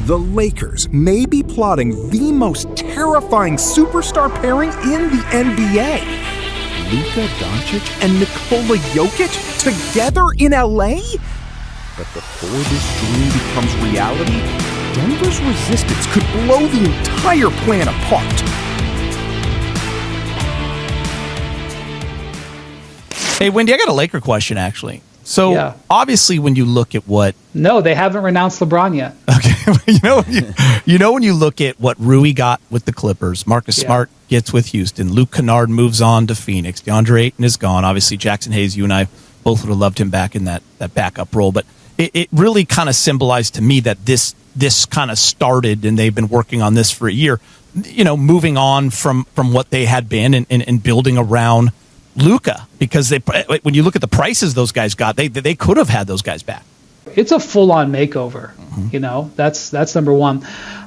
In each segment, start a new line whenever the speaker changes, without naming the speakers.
The Lakers may be plotting the most terrifying superstar pairing in the NBA. Luka Doncic and Nikola Jokic together in LA? But before this dream becomes reality, Denver's resistance could blow the entire plan apart.
Hey, Wendy, I got a Laker question, actually. So, Obviously, when you look at what...
No, they haven't renounced LeBron yet.
Okay. you know when you look at what Rui got with the Clippers, Marcus Smart gets with Houston, Luke Kennard moves on to Phoenix, DeAndre Ayton is gone. Obviously, Jackson Hayes, you and I both would have loved him back in that backup role. But it really kind of symbolized to me that this kind of started, and they've been working on this for a year, moving on from what they had been and building around Luka, because when you look at the prices those guys got, they could have had those guys back.
It's a full-on makeover. That's number one.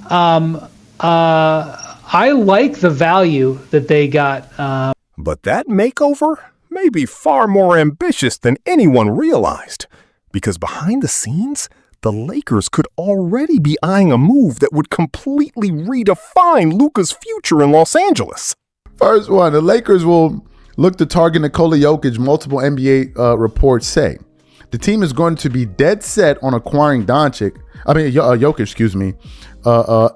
I like the value that they got.
But that makeover may be far more ambitious than anyone realized, because behind the scenes, the Lakers could already be eyeing a move that would completely redefine Luka's future in Los Angeles.
First one, the Lakers will look to target Nikola Jokic, multiple NBA reports say. The team is going to be dead set on acquiring Jokic,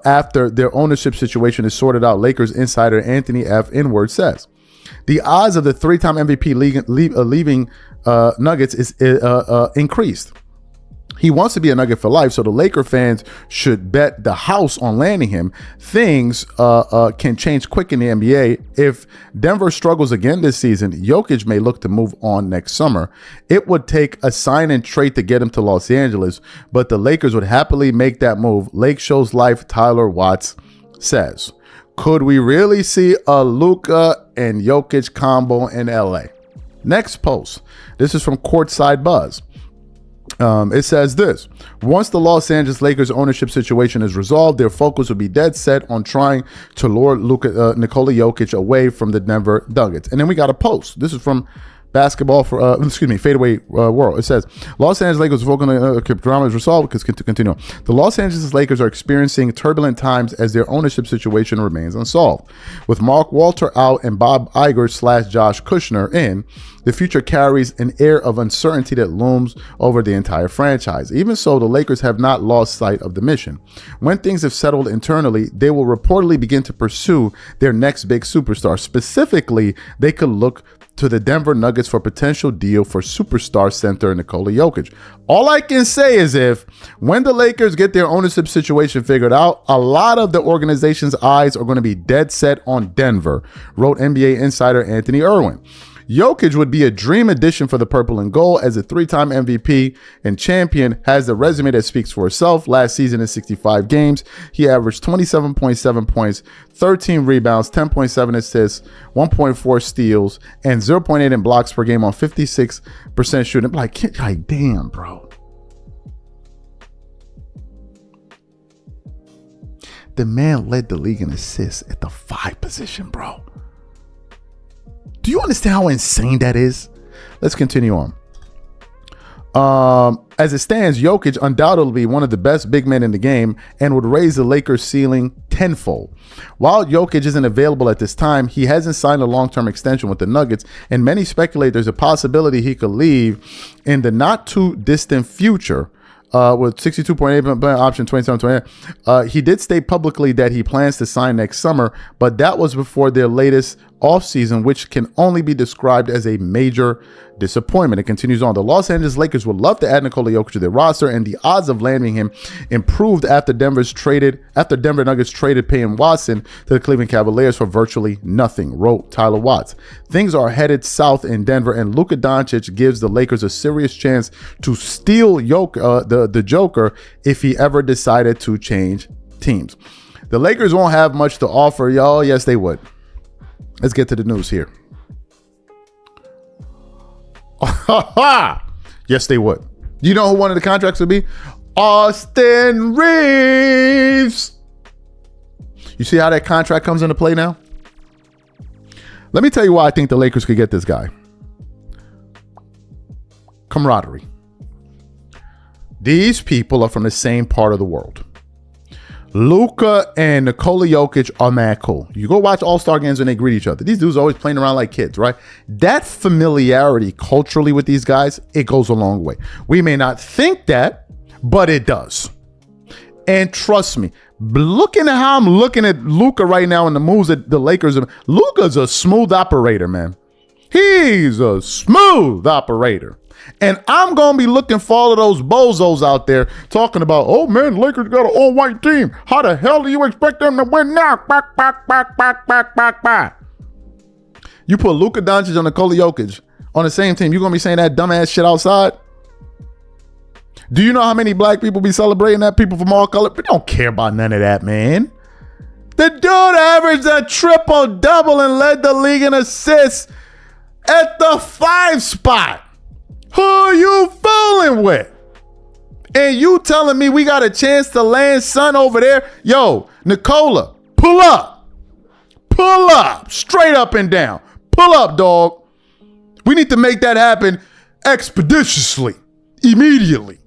after their ownership situation is sorted out, Lakers insider Anthony F. Inward says. The odds of the three-time MVP leaving Nuggets is increased. He wants to be a Nugget for life, so the Laker fans should bet the house on landing him. Things can change quick in the NBA. If Denver struggles again this season, Jokic may look to move on next summer. It would take a sign and trade to get him to Los Angeles, but the Lakers would happily make that move. Lake Show's Life, Tyler Watts says. Could we really see a Luka and Jokic combo in LA? Next post. This is from Courtside Buzz. It says this: once the Los Angeles Lakers ownership situation is resolved, their focus will be dead set on trying to lure Nikola Jokic away from the Denver Nuggets. And then we got a post. This is from Basketball for Fadeaway World. It says Los Angeles Lakers focus on drama is resolved. Because continue. The Los Angeles Lakers are experiencing turbulent times as their ownership situation remains unsolved. With Mark Walter out and Bob Iger / Josh Kushner in, the future carries an air of uncertainty that looms over the entire franchise. Even so, the Lakers have not lost sight of the mission. When things have settled internally, they will reportedly begin to pursue their next big superstar. Specifically, they could look to the Denver Nuggets for potential deal for superstar center Nikola Jokic. All I can say is when the Lakers get their ownership situation figured out, a lot of the organization's eyes are going to be dead set on Denver, wrote NBA insider Anthony Irwin. Jokic would be a dream addition for the purple and gold, as a three-time MVP and champion has a resume that speaks for itself. Last season in 65 games, he averaged 27.7 points, 13 rebounds, 10.7 assists, 1.4 steals, and 0.8 in blocks per game on 56% shooting. Like, damn, bro. The man led the league in assists at the 5 position, bro. Do you understand how insane that is? Let's continue on. As it stands, Jokic undoubtedly one of the best big men in the game and would raise the Lakers' ceiling tenfold. While Jokic isn't available at this time, he hasn't signed a long-term extension with the Nuggets, and many speculate there's a possibility he could leave in the not-too-distant future. With 62.8 option 27.28. He did state publicly that he plans to sign next summer, but that was before their latest offseason, which can only be described as a major disappointment. It continues on. The Los Angeles Lakers would love to add Nikola Jokic to their roster, and the odds of landing him improved after Denver Nuggets traded Peyton Watson to the Cleveland Cavaliers for virtually nothing, wrote Tyler Watts. Things are headed south in Denver, and Luka Doncic gives the Lakers a serious chance to steal the Joker if he ever decided to change teams. The Lakers won't have much to offer, y'all. Yes, they would. Let's get to the news here. Yes, they would. You know who one of the contracts would be? Austin Reeves. You see how that contract comes into play now? Let me tell you why I think the Lakers could get this guy. Camaraderie. These people are from the same part of the world. Luka and Nikola Jokic are mad cool. You go watch All-Star games when they greet each other. These dudes are always playing around like kids, right? That familiarity culturally with these guys, it goes a long way. We may not think that, but it does. And trust me, looking at how I'm looking at Luka right now and the moves that the Lakers are, Luka's a smooth operator, man. He's a smooth operator. And I'm going to be looking for all of those bozos out there talking about, oh, man, Lakers got an all-white team. How the hell do you expect them to win now? You put Luka Doncic and Nikola Jokic on the same team, you're going to be saying that dumbass shit outside? Do you know how many black people be celebrating that? People from all colors? We don't care about none of that, man. The dude averaged a triple-double and led the league in assists at the 5 spot. Who are you fooling with? And you telling me we got a chance to land son over there? Yo, Nikola, pull up. Pull up. Straight up and down. Pull up, dog. We need to make that happen expeditiously. Immediately.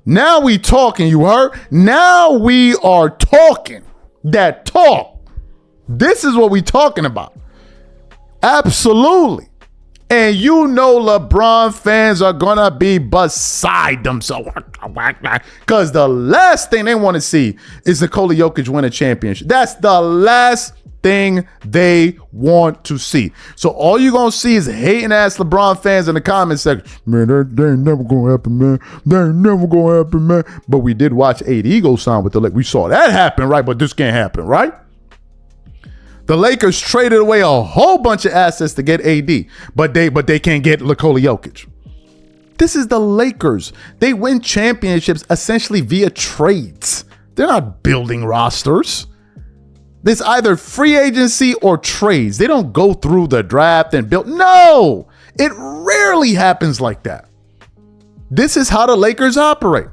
Now we talking, you heard? Now we are talking. That talk. This is what we talking about. Absolutely. And you know LeBron fans are going to be beside themselves. Because the last thing they want to see is Nikola Jokic win a championship. That's the last thing they want to see. So all you're going to see is hating ass LeBron fans in the comment section. Man, that ain't never going to happen, man. That ain't never going to happen, man. But we did watch AD go sign with the Lakers. We saw that happen, right? But this can't happen, right? The Lakers traded away a whole bunch of assets to get AD, but they can't get Nikola Jokic. This is the Lakers. They win championships essentially via trades. They're not building rosters. There's either free agency or trades. They don't go through the draft and build. No, it rarely happens like that. This is how the Lakers operate.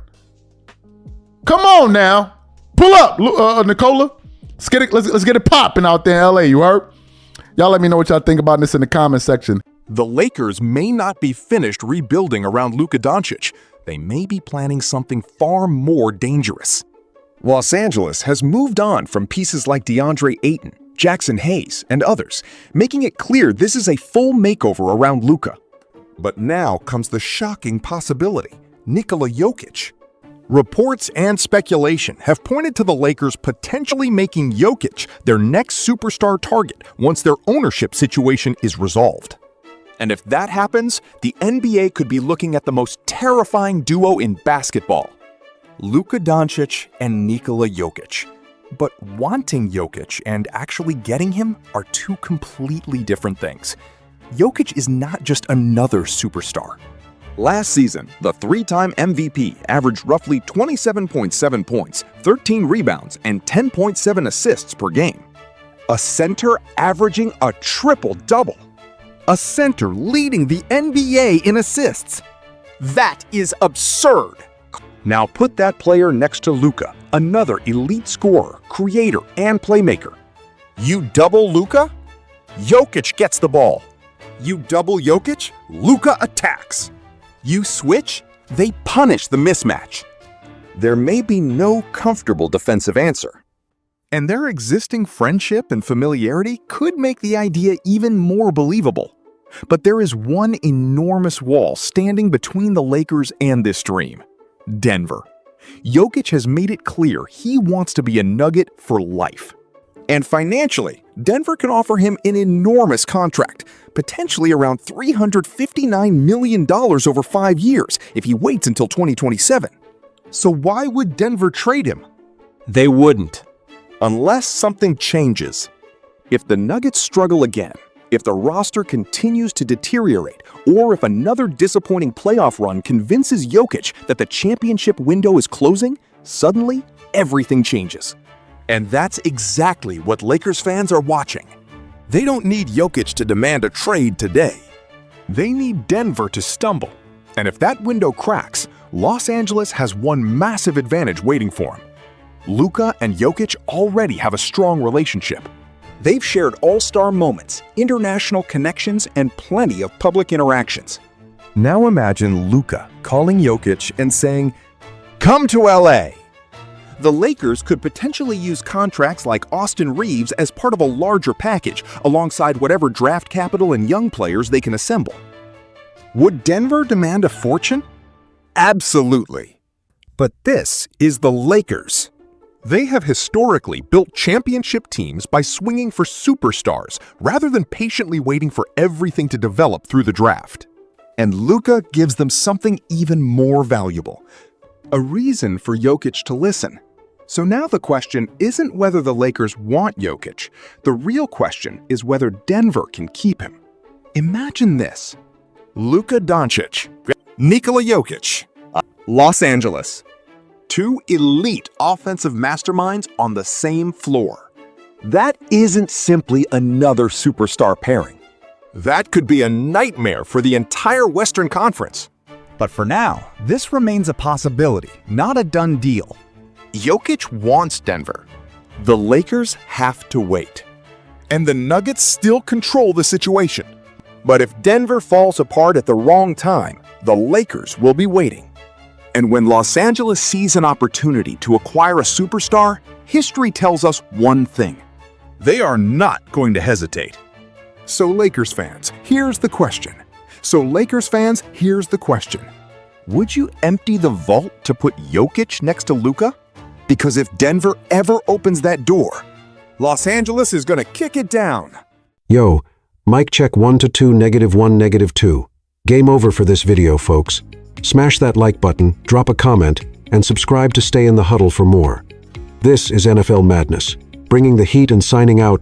Come on now. Pull up, Nikola. Let's get it popping out there in LA, you heard? Y'all let me know what y'all think about this in the comment section.
The Lakers may not be finished rebuilding around Luka Doncic. They may be planning something far more dangerous. Los Angeles has moved on from pieces like DeAndre Ayton, Jackson Hayes, and others, making it clear this is a full makeover around Luka. But now comes the shocking possibility: Nikola Jokic. Reports and speculation have pointed to the Lakers potentially making Jokic their next superstar target once their ownership situation is resolved. And if that happens, the NBA could be looking at the most terrifying duo in basketball: Luka Doncic and Nikola Jokic. But wanting Jokic and actually getting him are two completely different things. Jokic is not just another superstar. Last season, the 3-time MVP averaged roughly 27.7 points, 13 rebounds, and 10.7 assists per game. A center averaging a triple-double. A center leading the NBA in assists. That is absurd. Now put that player next to Luka, another elite scorer, creator, and playmaker. You double Luka? Jokic gets the ball. You double Jokic? Luka attacks. You switch, they punish the mismatch. There may be no comfortable defensive answer. And their existing friendship and familiarity could make the idea even more believable. But there is one enormous wall standing between the Lakers and this dream: Denver. Jokic has made it clear he wants to be a Nugget for life. And financially, Denver can offer him an enormous contract, potentially around $359 million over 5 years if he waits until 2027. So why would Denver trade him? They wouldn't, unless something changes. If the Nuggets struggle again, if the roster continues to deteriorate, or if another disappointing playoff run convinces Jokic that the championship window is closing, suddenly everything changes. And that's exactly what Lakers fans are watching. They don't need Jokic to demand a trade today. They need Denver to stumble. And if that window cracks, Los Angeles has one massive advantage waiting for him. Luka and Jokic already have a strong relationship. They've shared all-star moments, international connections, and plenty of public interactions. Now imagine Luka calling Jokic and saying, "Come to LA." The Lakers could potentially use contracts like Austin Reeves as part of a larger package, alongside whatever draft capital and young players they can assemble. Would Denver demand a fortune? Absolutely. But this is the Lakers. They have historically built championship teams by swinging for superstars rather than patiently waiting for everything to develop through the draft. And Luka gives them something even more valuable: a reason for Jokic to listen. So now the question isn't whether the Lakers want Jokic. The real question is whether Denver can keep him. Imagine this: Luka Doncic, Nikola Jokic, Los Angeles. Two elite offensive masterminds on the same floor. That isn't simply another superstar pairing. That could be a nightmare for the entire Western Conference.
But for now, this remains a possibility, not a done deal.
Jokic wants Denver. The Lakers have to wait. And the Nuggets still control the situation. But if Denver falls apart at the wrong time, the Lakers will be waiting. And when Los Angeles sees an opportunity to acquire a superstar, history tells us one thing: they are not going to hesitate. So Lakers fans, here's the question. Would you empty the vault to put Jokic next to Luka? Because if Denver ever opens that door, Los Angeles is going to kick it down.
Yo, mic check 1 to 2, -1, -2. Game over for this video, folks. Smash that like button, drop a comment, and subscribe to stay in the huddle for more. This is NFL Madness, bringing the heat and signing out.